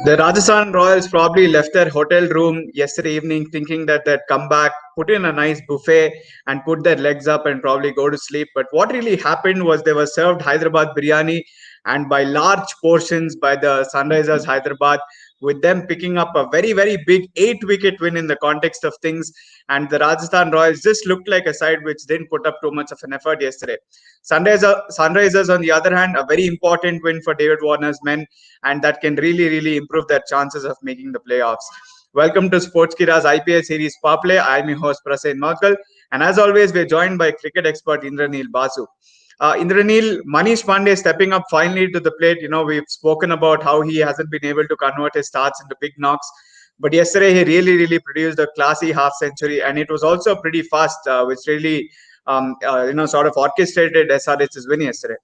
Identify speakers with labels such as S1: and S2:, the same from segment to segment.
S1: The Rajasthan Royals probably left their hotel room yesterday evening thinking that they'd come back, put in a nice buffet, and put their legs up and probably go to sleep. But what really happened was they were served Hyderabad biryani and by large portions by the Sunrisers Hyderabad, with them picking up a very, very big 8 wicket win in the context of things. And the Rajasthan Royals just looked like a side which didn't put up too much of an effort yesterday. Sunrisers, on the other hand, a very important win for David Warner's men, and that can really, really improve their chances of making the playoffs. Welcome to Sportskira's IPL series Power Play. I'm your host Prasen Malkal, and as always, we're joined by cricket expert Indranil Basu. Indranil, Manish Pandey stepping up finally to the plate. You know, we've spoken about how he hasn't been able to convert his starts into big knocks. But yesterday, he really, really produced a classy half century, and it was also pretty fast, which really, sort of orchestrated SRH's win yesterday.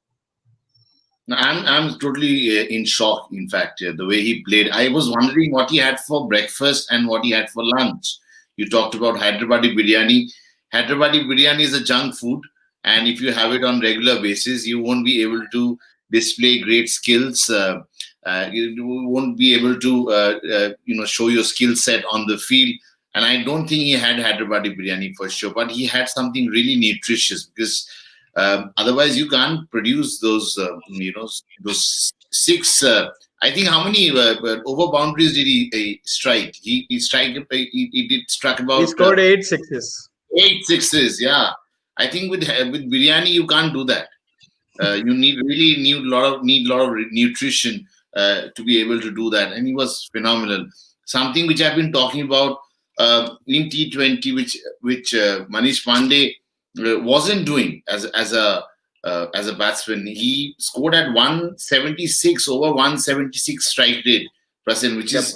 S2: No, I'm totally in shock. In fact, the way he played, I was wondering what he had for breakfast and what he had for lunch. You talked about Hyderabadi biryani. Hyderabadi biryani is a junk food, and if you have it on regular basis, you won't be able to display great skills. You won't be able to, show your skill set on the field. And I don't think he had Hyderabadi biryani for sure, but he had something really nutritious because otherwise, you can't produce those six. I think how many over boundaries did he strike? He did struck about.
S1: He scored 8 sixes.
S2: 8 sixes, yeah. I think with biryani you can't do that. You need a lot of nutrition to be able to do that, and he was phenomenal. Something which I've been talking about in T20, which Manish Pandey wasn't doing as a batsman. He scored at 176 over 176 strike rate, Prasen, which is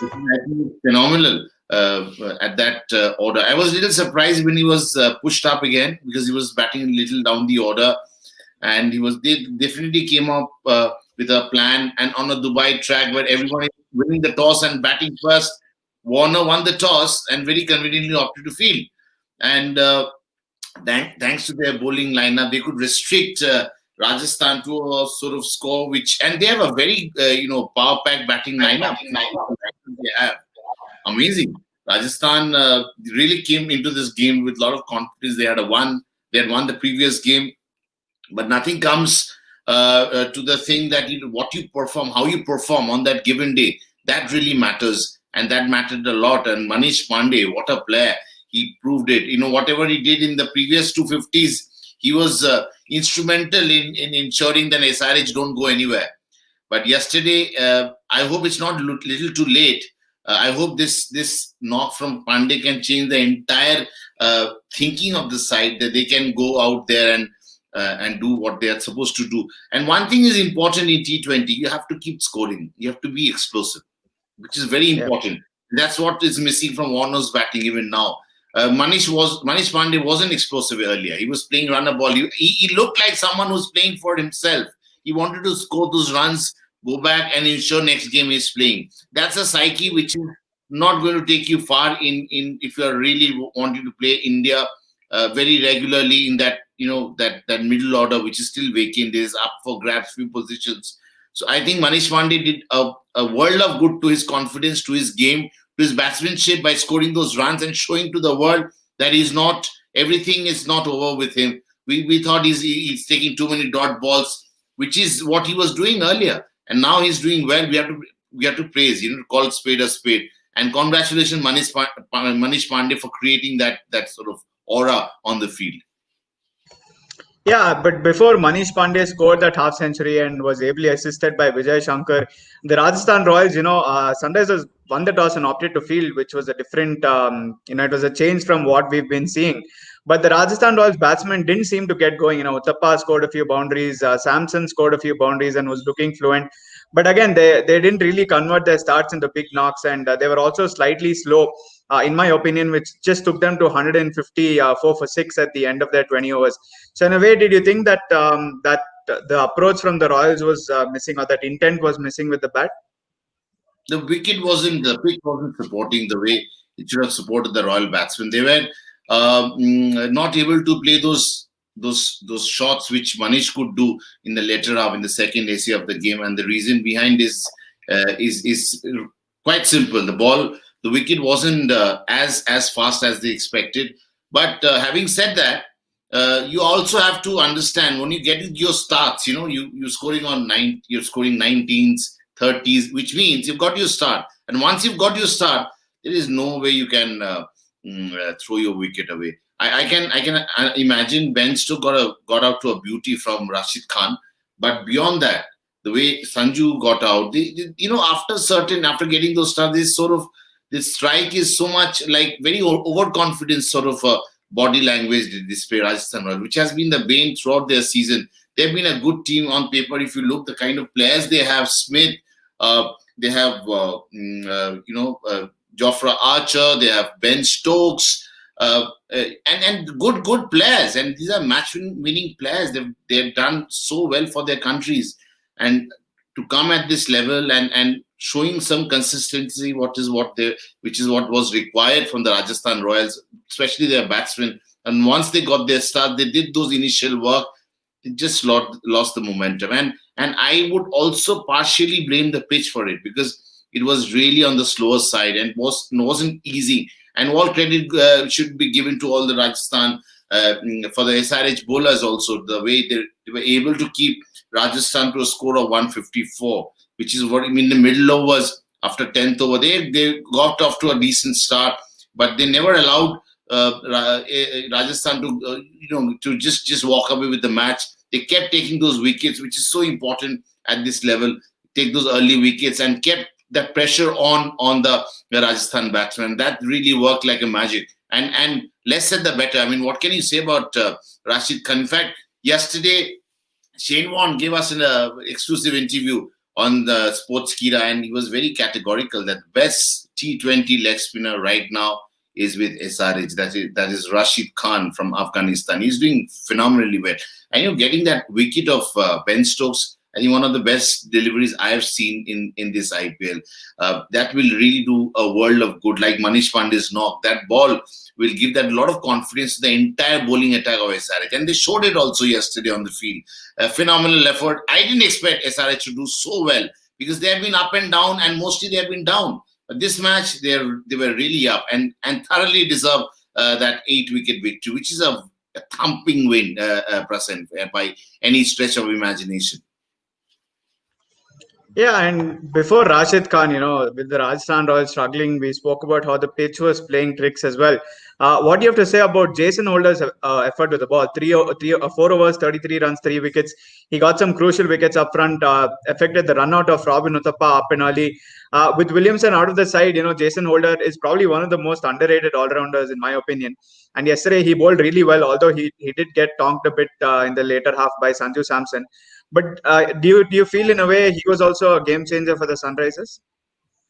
S2: I think phenomenal at that order. I was a little surprised when he was pushed up again because he was batting a little down the order, and they definitely came up with a plan. And on a Dubai track where everyone is winning the toss and batting first, Warner won the toss and very conveniently opted to field. And thanks to their bowling lineup, they could restrict Rajasthan to a sort of score and they have a very power pack batting lineup. They have amazing. Rajasthan really came into this game with a lot of confidence. They had won the previous game, but nothing comes to the thing that what you perform, how you perform on that given day. That really matters, and that mattered a lot. And Manish Pandey, what a player! He proved it. Whatever he did in the previous 250s, he was instrumental in ensuring that SRH don't go anywhere. But yesterday, I hope it's not little too late. I hope this knock from Pandey can change the entire thinking of the side, that they can go out there and do what they are supposed to do. And one thing is important in T20, you have to keep scoring. You have to be explosive, which is very important. Yeah. That's what is missing from Warner's batting even now. Manish Pandey wasn't explosive earlier. He was playing run a ball. He looked like someone who's playing for himself. He wanted to score those runs, go back and ensure next game he's playing. That's a psyche which is not going to take you far in if you are really wanting to play India very regularly in that that middle order which is still vacant. There is up for grabs few positions. So I think Manish Pandey did a world of good to his confidence, to his game, to his batsmanship by scoring those runs and showing to the world that everything is not over with him. We thought he's taking too many dot balls, which is what he was doing earlier, and now he's doing well. We have to praise, call spade a spade. And congratulations, Manish Pandey, for creating that sort of aura on the field.
S1: Yeah, but before Manish Pandey scored that half century and was ably assisted by Vijay Shankar, the Rajasthan Royals, Sunrisers won the toss and opted to field, which was a different, it was a change from what we've been seeing. But the Rajasthan Royals batsmen didn't seem to get going. Uthappa scored a few boundaries, Samson scored a few boundaries and was looking fluent. But again, they didn't really convert their starts into big knocks, and they were also slightly slow, in my opinion, which just took them to 154 for 6 at the end of their 20 overs. So in a way, did you think that that the approach from the Royals was missing, or that intent was missing with the bat?
S2: The pitch wasn't supporting the way it should have supported the Royal batsmen. They were not able to play those shots which Manish could do in the later half, in the second AC of the game. And the reason behind is is quite simple. The wicket wasn't as fast as they expected. But having said that, you also have to understand when you get into your starts. You're scoring on you're scoring 19s, 30s, which means you've got your start. And once you've got your start, there is no way you can throw your wicket away. I can imagine Ben Stokes got out to a beauty from Rashid Khan, but beyond that, the way Sanju got out, after getting those starts, this strike is so much like very overconfident sort of body language they display Rajasthan Royals, which has been the bane throughout their season. They've been a good team on paper. If you look the kind of players they have, Smith, they have Jofra Archer, they have Ben Stokes, and good players, and these are match winning players. They've done so well for their countries, and to come at this level and showing some consistency, which is what was required from the Rajasthan Royals, especially their batsmen. And once they got their start, they did those initial work. It just lost the momentum, and I would also partially blame the pitch for it, because it was really on the slower side and wasn't easy. And all credit should be given to all the Rajasthan for the SRH bowlers also, the way they were able to keep Rajasthan to a score of 154, which is what in the middle overs after 10th over. They got off to a decent start, but they never allowed Rajasthan to just walk away with the match. They kept taking those wickets, which is so important at this level. Take those early wickets and kept that pressure on the Rajasthan batsmen. That really worked like a magic. And less said the better. I mean, what can you say about Rashid Khan? In fact, yesterday Shane Warne gave us an exclusive interview on the Sportskeeda, and he was very categorical that the best T20 leg spinner right now is with SRH. That is Rashid Khan from Afghanistan. He's doing phenomenally well. And getting that wicket of Ben Stokes, I think one of the best deliveries I have seen in this IPL. That will really do a world of good. Like Manish Pandey's knock, that ball will give that a lot of confidence to the entire bowling attack of SRH. And they showed it also yesterday on the field. A phenomenal effort. I didn't expect SRH to do so well, because they have been up and down, and mostly they have been down. But this match, they were really up and thoroughly deserve that 8-wicket victory, which is a thumping win, Prasen, by any stretch of imagination.
S1: Yeah, and before Rashid Khan, with the Rajasthan Royals struggling, we spoke about how the pitch was playing tricks as well. What do you have to say about Jason Holder's effort with the ball? 4 overs, 33 runs, 3 wickets. He got some crucial wickets up front, affected the run out of Robin Uthappa up and early. With Williamson out of the side, Jason Holder is probably one of the most underrated all-rounders in my opinion. And yesterday he bowled really well, although he did get tonked a bit in the later half by Sanju Samson. But do you feel in a way he was also a game changer for the Sunrisers?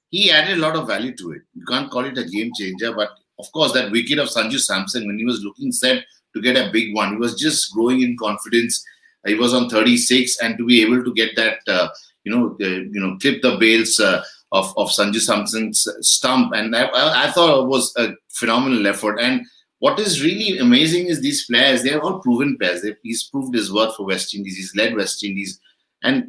S2: He added a lot of value to it. You can't call it a game changer, but of course that wicket of Sanju Samson, when he was looking set to get a big one, he was just growing in confidence. He was on 36, and to be able to get that, clip the bails of Sanju Samson's stump, and I thought it was a phenomenal effort. And what is really amazing is these players, they're all proven players. He's proved his worth for West Indies. He's led West Indies. And,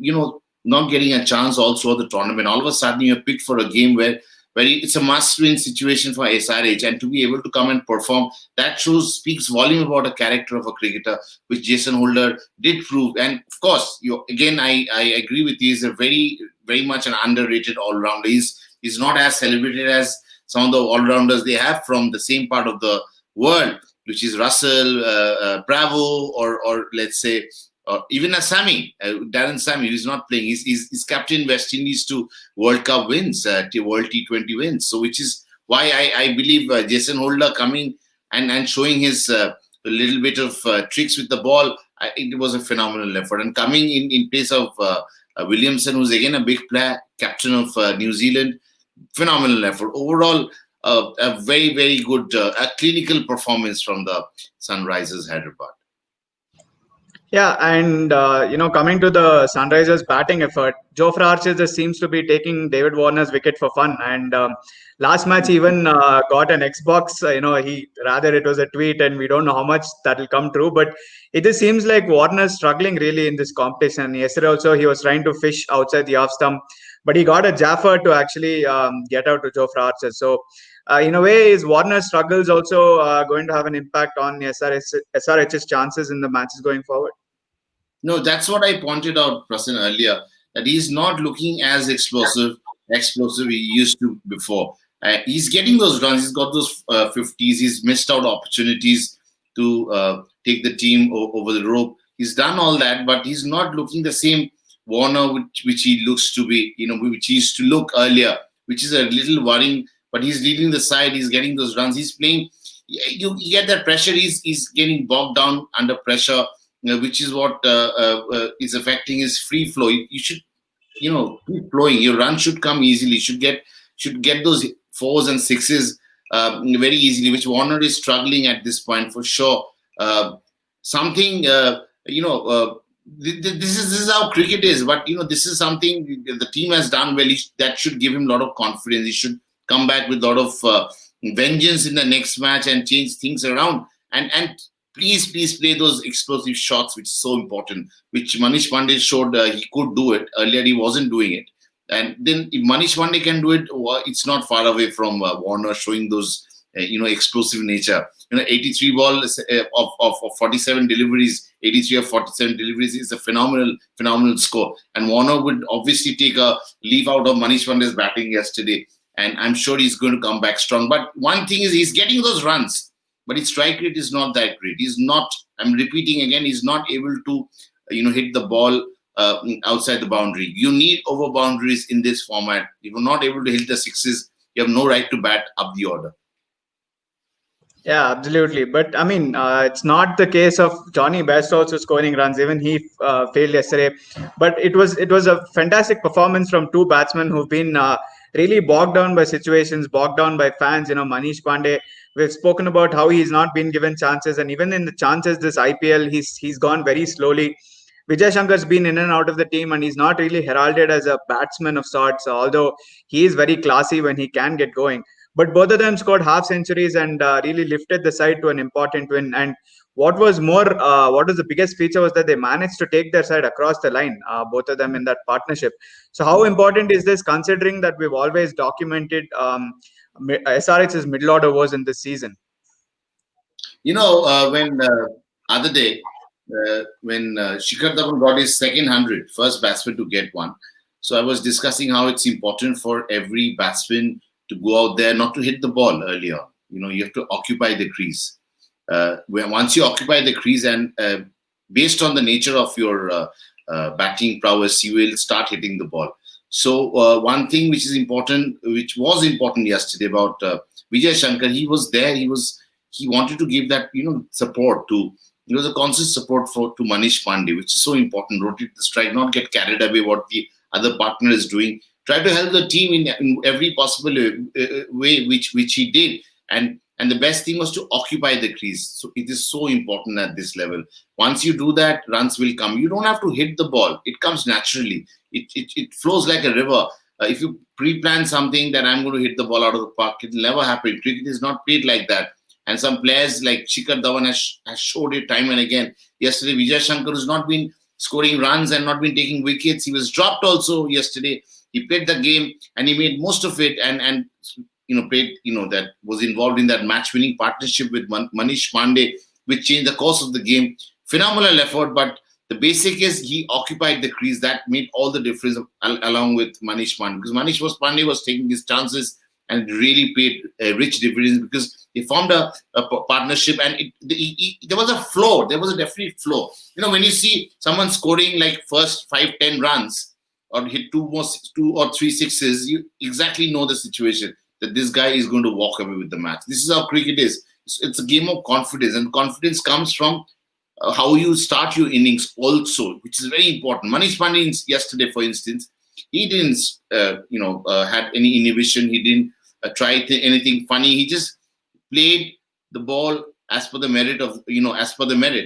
S2: not getting a chance also at the tournament. All of a sudden, you're picked for a game where it's a must-win situation for SRH. And to be able to come and perform, that speaks volume about a character of a cricketer, which Jason Holder did prove. And, of course, I agree with you. He's a very, very much an underrated all-rounder. He's not as celebrated as some of the all-rounders they have from the same part of the world, which is Russell, Bravo, or let's say even a Darren Sammy, who's not playing. He's captain West Indies to World Cup wins, World T20 wins. So which is why I believe Jason Holder coming and showing his a little bit of tricks with the ball, it was a phenomenal effort. And coming in place of Williamson, who's again a big player, captain of New Zealand, phenomenal effort. Overall, a very, very good, a clinical performance from the Sunrisers Hyderabad.
S1: Yeah, and coming to the Sunrisers batting effort, Jofra Archer just seems to be taking David Warner's wicket for fun. And last match, he even got an Xbox. He rather it was a tweet, and we don't know how much that will come true. But it just seems like Warner's struggling really in this competition. Yesterday also, he was trying to fish outside the off stump, but he got a Jaffer to actually get out to Jofra Archer. So. In a way, is Warner's struggles also going to have an impact on SRH's chances in the matches going forward?
S2: No, that's what I pointed out, Prasan, earlier, that he's not looking as explosive he used to before. He's getting those runs. He's got those 50s. He's missed out opportunities to take the team over the rope. He's done all that, but he's not looking the same Warner which he looks to be, which he used to look earlier, which is a little worrying. But he's leading the side. He's getting those runs. He's playing. You get that pressure. He's getting bogged down under pressure, which is what is affecting his free flow. You should, keep flowing. Your run should come easily. Should get those fours and sixes very easily, which Warner is struggling at this point for sure. Something, this is how cricket is, but this is something the team has done well. That should give him a lot of confidence. He should come back with a lot of vengeance in the next match and change things around. And please play those explosive shots, which is so important, which Manish Pandey showed he could do it. Earlier, he wasn't doing it. And then if Manish Pandey can do it, it's not far away from Warner showing those, explosive nature. 83 balls of 47 deliveries, 83 of 47 deliveries is a phenomenal score. And Warner would obviously take a leaf out of Manish Pandey's batting yesterday. And I'm sure he's going to come back strong. But one thing is he's getting those runs, but his strike rate is not that great. He's not, I'm repeating again, he's not able to, hit the ball outside the boundary. You need over boundaries in this format. If you're not able to hit the sixes, you have no right to bat up the order.
S1: Yeah, absolutely. But I mean, it's not the case of Johnny Best also scoring runs. Even he failed yesterday. But it was a fantastic performance from two batsmen who've been really bogged down by situations, bogged down by fans. Manish Pandey. We've spoken about how he's not been given chances, and even in the chances this IPL, he's gone very slowly. Vijay Shankar's been in and out of the team, and he's not really heralded as a batsman of sorts, although he is very classy when he can get going. But both of them scored half centuries and really lifted the side to an important win. And what was the biggest feature was that they managed to take their side across the line, both of them in that partnership. So, how important is this considering that we've always documented SRH's middle order was in this season?
S2: When other day, when Shikhar Dhawan got his second 100, first batsman to get one. So I was discussing how it's important for every batsman to go out there, not to hit the ball earlier. You have to occupy the crease. Once you occupy the crease, and based on the nature of your batting prowess, you will start hitting the ball. So one thing which was important yesterday about Vijay Shankar, he was there. He wanted to give that support to. It was a constant support to Manish Pandey, which is so important. Rotate the strike, not get carried away what the other partner is doing. Try to help the team in every possible way, which he did. And the best thing was to occupy the crease. So it is so important at this level. Once you do that, runs will come. You don't have to hit the ball. It comes naturally. It flows like a river. If you pre-plan something that I'm going to hit the ball out of the park, it will never happen. Cricket is not played like that. And some players like Shikhar Dhawan has showed it time and again. Yesterday, Vijay Shankar has not been scoring runs and not been taking wickets. He was dropped also yesterday. He played the game and he made most of it and played, that was involved in that match-winning partnership with Manish Pandey, which changed the course of the game. Phenomenal effort, but the basic is he occupied the crease. That made all the difference along with Manish Pandey, because Pandey was taking his chances and really paid a rich dividends because they formed a partnership and there was a flow. There was a definite flow. When you see someone scoring like first 5-10 runs or hit two or three sixes, you exactly know the situation that this guy is going to walk away with the match. This is how cricket is. It's a game of confidence, and confidence comes from how you start your innings also, which is very important. Manish Pandey yesterday, for instance, he didn't, had any inhibition. He didn't try anything funny. He just played the ball as per the merit,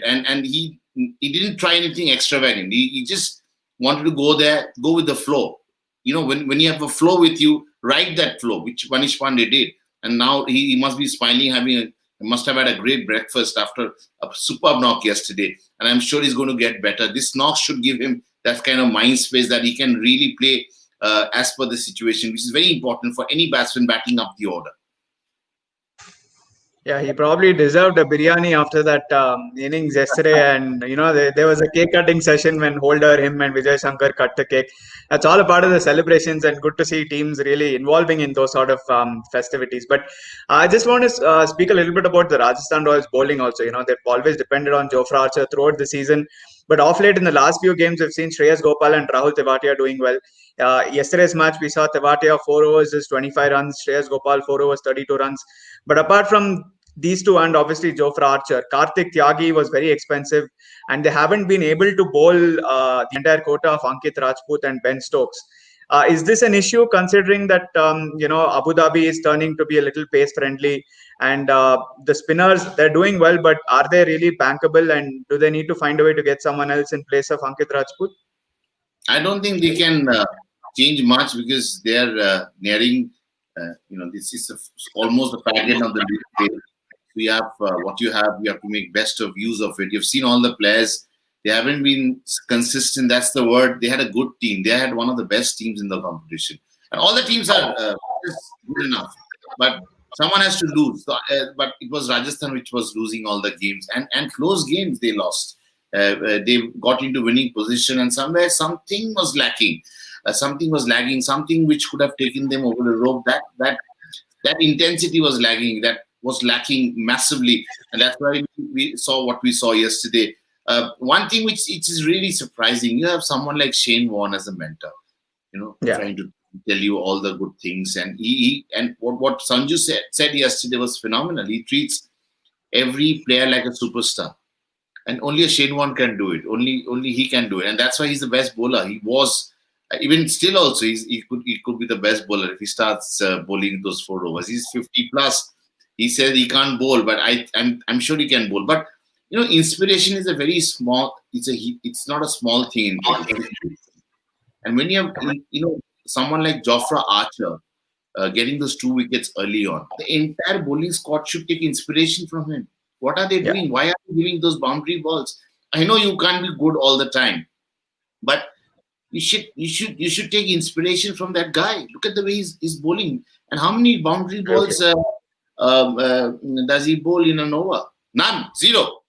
S2: and he he didn't try anything extravagant. He just wanted to go there, go with the flow. When you have a flow with you, ride that flow, which Manish Pandey did. And now he must be smiling, must have had a great breakfast after a superb knock yesterday. And I'm sure he's going to get better. This knock should give him that kind of mind space that he can really play as per the situation, which is very important for any batsman batting up the order.
S1: Yeah, he probably deserved a biryani after that innings yesterday. And, there was a cake cutting session when Holder, him, and Vijay Shankar cut the cake. That's all a part of the celebrations, and good to see teams really involving in those sort of festivities. But I just want to speak a little bit about the Rajasthan Royals bowling also. They've always depended on Jofra Archer throughout the season. But off late in the last few games, we've seen Shreyas Gopal and Rahul Tewatia doing well. Yesterday's match, we saw Tewatia 4 overs is 25 runs, Shreyas Gopal 4 overs 32 runs. But apart from these two, and obviously Jofra Archer, Karthik Tyagi was very expensive, and they haven't been able to bowl the entire quota of Ankit Rajput and Ben Stokes. Is this an issue considering that Abu Dhabi is turning to be a little pace friendly, and the spinners, they're doing well, but are they really bankable, and do they need to find a way to get someone else in place of Ankit Rajput?
S2: I don't think they can change much because they're nearing. This is almost the fag of the league. You have what you have. You have to make best of use of it. You've seen all the players. They haven't been consistent. That's the word. They had a good team. They had one of the best teams in the competition. And all the teams are good enough. But someone has to lose. So, but it was Rajasthan which was losing all the games. And close games they lost. They got into winning position. And somewhere something was lacking. Something was lagging. Something which could have taken them over the rope. That intensity was lagging. That was lacking massively, and that's why we saw what we saw yesterday. One thing which is really surprising, you have someone like Shane Warne as a mentor, trying to tell you all the good things, and what Sanju said yesterday was phenomenal. He treats every player like a superstar, and only a Shane Warne can do it. Only he can do it, and that's why he's the best bowler. He was. Even still, also he could be the best bowler if he starts bowling those 4 overs. He's 50 plus. He said he can't bowl, but I'm sure he can bowl. But inspiration is a very small. It's not a small thing. And when you have someone like Jofra Archer getting those 2 wickets early on, the entire bowling squad should take inspiration from him. What are they doing? Why are they giving those boundary balls? I know you can't be good all the time, but you should take inspiration from that guy. Look at the way he's bowling, and how many boundary balls does he bowl in an over? None, 0.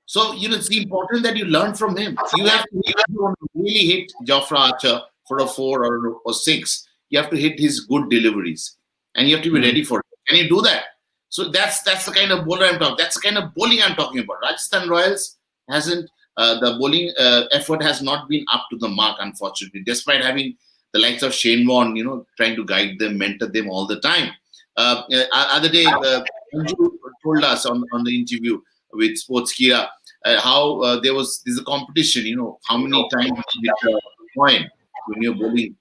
S2: So it's important that you learn from him. You have to really hit Jofra Archer for a 4 or 6. You have to hit his good deliveries, and you have to be ready for it. Can you do that? So that's the kind of bowler I'm talking. That's the kind of bowling I'm talking about. Rajasthan Royals hasn't. The bowling effort has not been up to the mark, unfortunately, despite having the likes of Shane Warne, trying to guide them, mentor them all the time. Other day, Anju told us on the interview with Sportskeeda how there's a competition. How many times you hit a coin when you're bowling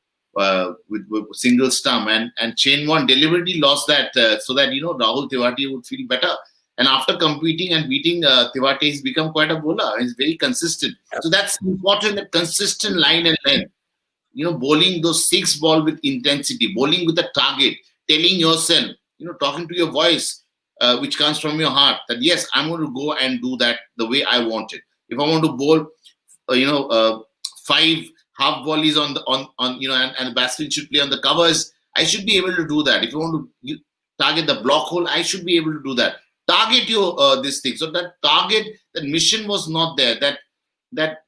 S2: with single stump, and Shane Warne deliberately lost that so that Rahul Tewatia would feel better. And after competing and beating Tewatia, he's become quite a bowler. He's very consistent. So that's important, that consistent line and length. Bowling those 6 ball with intensity, bowling with a target, telling yourself, talking to your voice, which comes from your heart, that yes, I'm going to go and do that the way I want it. If I want to bowl, 5 half volleys on and the batsman should play on the covers, I should be able to do that. If you want to target the block hole, I should be able to do that. Target your this thing. So that target, that mission was not there. That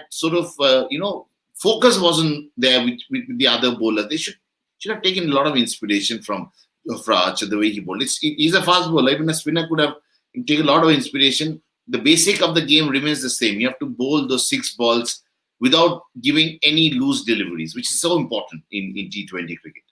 S2: sort of focus wasn't there with the other bowlers. They should have taken a lot of inspiration from Archer, the way he bowled. He's a fast bowler. Even a spinner could have taken a lot of inspiration. The basic of the game remains the same. You have to bowl those 6 balls without giving any loose deliveries, which is so important in T20 cricket.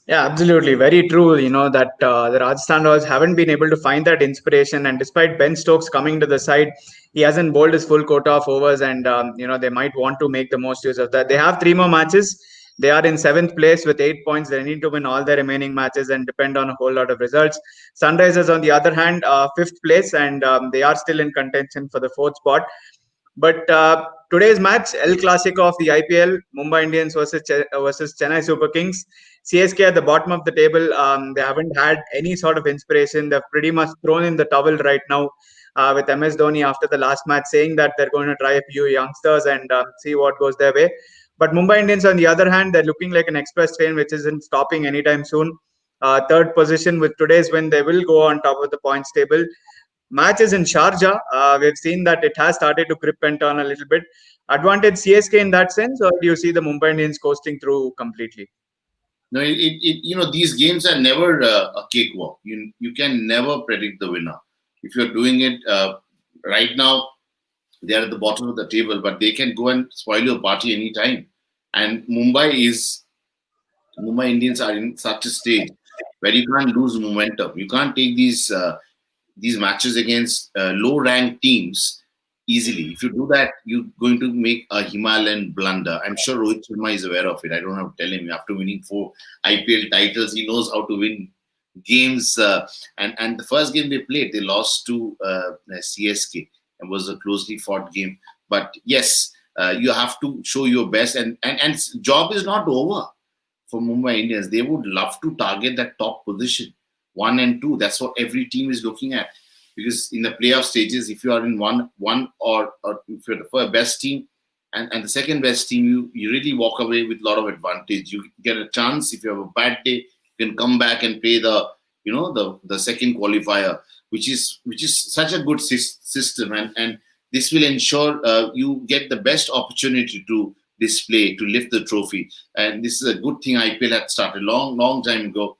S1: Yeah, absolutely. Very true. That the Rajasthan Royals haven't been able to find that inspiration. And despite Ben Stokes coming to the side, he hasn't bowled his full quota of overs. And, they might want to make the most use of that. They have 3 more matches. They are in seventh place with 8 points. They need to win all their remaining matches and depend on a whole lot of results. Sunrisers, on the other hand, fifth place, and they are still in contention for the fourth spot. But today's match, El Clasico of the IPL, Mumbai Indians versus Chennai Super Kings. CSK at the bottom of the table. They haven't had any sort of inspiration. They've pretty much thrown in the towel right now with MS Dhoni after the last match, saying that they're going to try a few youngsters and see what goes their way. But Mumbai Indians, on the other hand, they're looking like an express train which isn't stopping anytime soon. Third position with today's win, they will go on top of the points table. Match is in Sharjah. We've seen that it has started to grip and turn a little bit. Advantage CSK in that sense, or do you see the Mumbai Indians coasting through completely?
S2: No, these games are never a cakewalk. You can never predict the winner. If you're doing it right now, they are at the bottom of the table, but they can go and spoil your party anytime. And Mumbai Indians are in such a state where you can't lose momentum. You can't take these matches against low-ranked teams easily. If you do that, you're going to make a Himalayan blunder. I'm sure Rohit Sharma is aware of it. I don't have to tell him. After winning 4 IPL titles, he knows how to win games. And the first game they played, they lost to CSK. It was a closely fought game. But yes, you have to show your best. And job is not over for Mumbai Indians. They would love to target that top position, 1 and 2. That's what every team is looking at. Because in the playoff stages, if you are in one or if you're the best team and the second best team, you really walk away with a lot of advantage. You get a chance. If you have a bad day, you can come back and play the second qualifier, which is such a good system, and this will ensure you get the best opportunity to display, to lift the trophy. And this is a good thing IPL had started long time ago.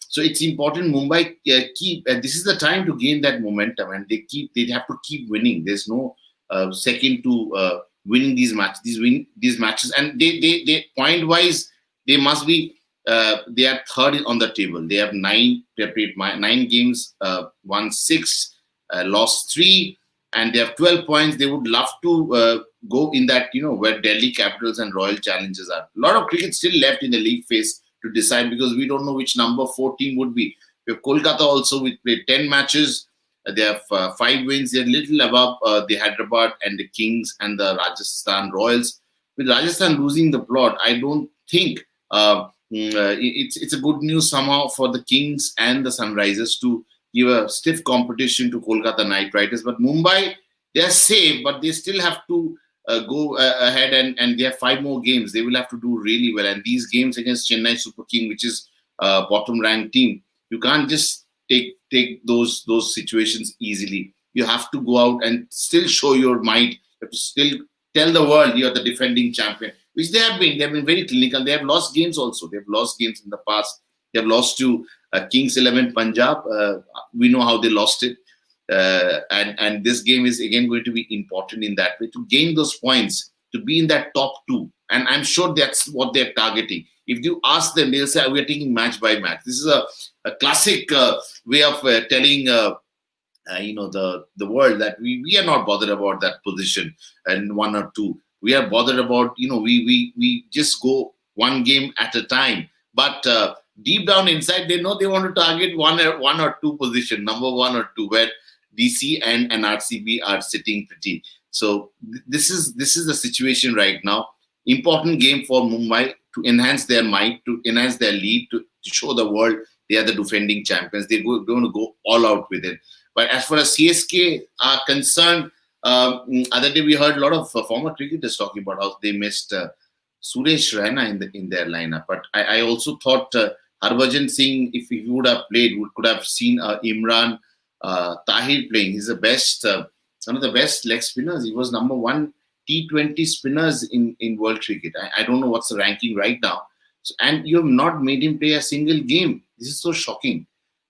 S2: So it's important Mumbai keep. This is the time to gain that momentum, and they have to keep winning. There's no second to winning these matches, and they point wise they must be. They are third on the table. They have 9 games, won 6, lost 3, and they have 12 points. They would love to go in that where Delhi Capitals and Royal Challengers are. A lot of cricket still left in the league phase to decide, because we don't know which number 4 team would be. We have Kolkata also. We played 10 matches. They have 5 wins. They're a little above the Hyderabad and the Kings and the Rajasthan Royals. With Rajasthan losing the plot, I don't think it's a good news somehow for the Kings and the Sunrisers to give a stiff competition to Kolkata Knight Riders. But Mumbai, they're safe, but they still have to go ahead and they have 5 more games. They will have to do really well. And these games against Chennai Super King, which is a bottom-ranked team, you can't just take those situations easily. You have to go out and still show your might. You have to still tell the world you're the defending champion, which they have been. They have been very clinical. They have lost games also. They have lost games in the past. They have lost to Kings 11 Punjab. We know how they lost it. And this game is again going to be important in that way to gain those points, to be in that top 2. And I'm sure that's what they're targeting. If you ask them, they'll say, we're taking match by match. This is a classic way of telling the world that we are not bothered about that position and 1 or 2. We are bothered about, we just go one game at a time. But deep down inside, they know they want to target one or 2 position, number 1 or 2, where DC and RCB are sitting pretty. So this is the situation right now. Important game for Mumbai to enhance their might, to enhance their lead, to show the world they are the defending champions. They're going to go all out with it. But as far as CSK are concerned, other day we heard a lot of former cricketers talking about how they missed Suresh Raina in their lineup. But I also thought Harbhajan Singh, if he would have played, could have seen Imran Tahir playing. He's the best, one of the best leg spinners. He was number 1 T20 spinners in world cricket. I don't know what's the ranking right now. So, and you have not made him play a single game. This is so shocking.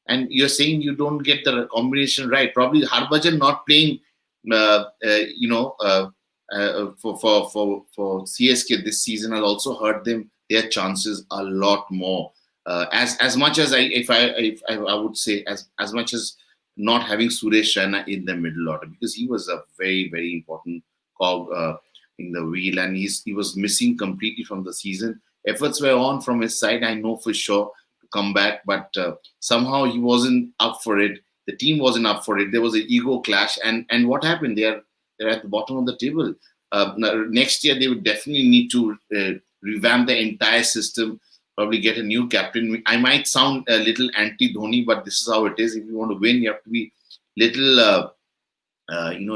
S2: And you're saying you don't get the combination right. Probably Harbhajan not playing, for CSK this season has also hurt them their chances a lot more. As much as I would say as much as not having Suresh Raina in the middle order, because he was a very, very important cog in the wheel, and he was missing completely from the season. Efforts were on from his side, I know for sure, to come back, but somehow he wasn't up for it. The team wasn't up for it. There was an ego clash, and what happened? They're at the bottom of the table. Next year they would definitely need to revamp the entire system. Probably get a new captain. I might sound a little anti-Dhoni, but this is how it is. If you want to win, you have to be little,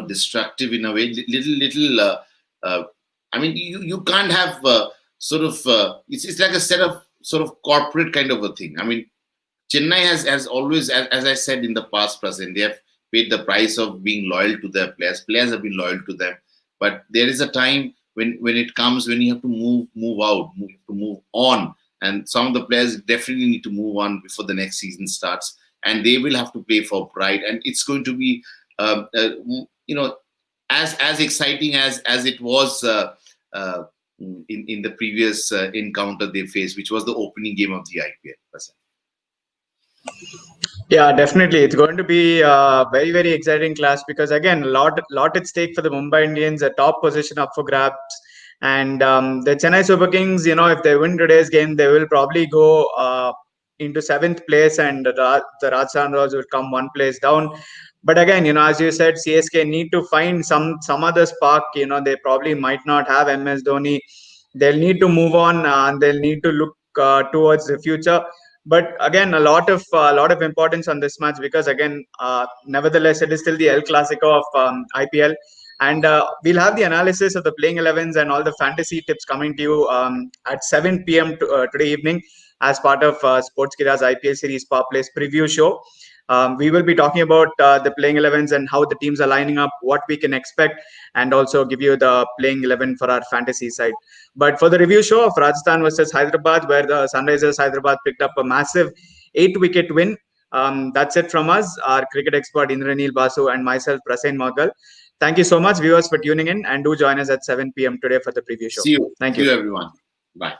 S2: destructive in a way. Little. I mean, you can't have it's like a set of sort of corporate kind of a thing. I mean, Chennai has always, as I said in the past, present, they have paid the price of being loyal to their players. Players have been loyal to them, but there is a time when it comes when you have to move on, and some of the players definitely need to move on before the next season starts, and they will have to play for pride, and it's going to be, as exciting as it was in the previous encounter they faced, which was the opening game of the IPL.
S1: Yeah, definitely. It's going to be a very, very exciting clash because again, lot at stake for the Mumbai Indians, a top position up for grabs. And the Chennai Super Kings, if they win today's game, they will probably go into seventh place, and the Rajasthan Royals will come one place down. But again, as you said, CSK need to find some other spark. They probably might not have MS Dhoni. They'll need to move on, and they'll need to look towards the future. But again, a lot of importance on this match because again, nevertheless, it is still the El Clasico of IPL, and we'll have the analysis of the playing 11s and all the fantasy tips coming to you at 7 p.m. Today evening as part of Sportskira's IPL series Power Plays preview show. We will be talking about the playing 11s and how the teams are lining up, what we can expect, and also give you the playing 11 for our fantasy side. But for the review show of Rajasthan versus Hyderabad, where the Sunrisers Hyderabad picked up a massive 8-wicket win, that's it from us, our cricket expert Indranil Basu and myself, Prasen Magal. Thank you so much, viewers, for tuning in, and do join us at 7 p.m. today for the preview show.
S2: See you.
S1: Thank
S2: See
S1: you.
S2: you, everyone. Bye.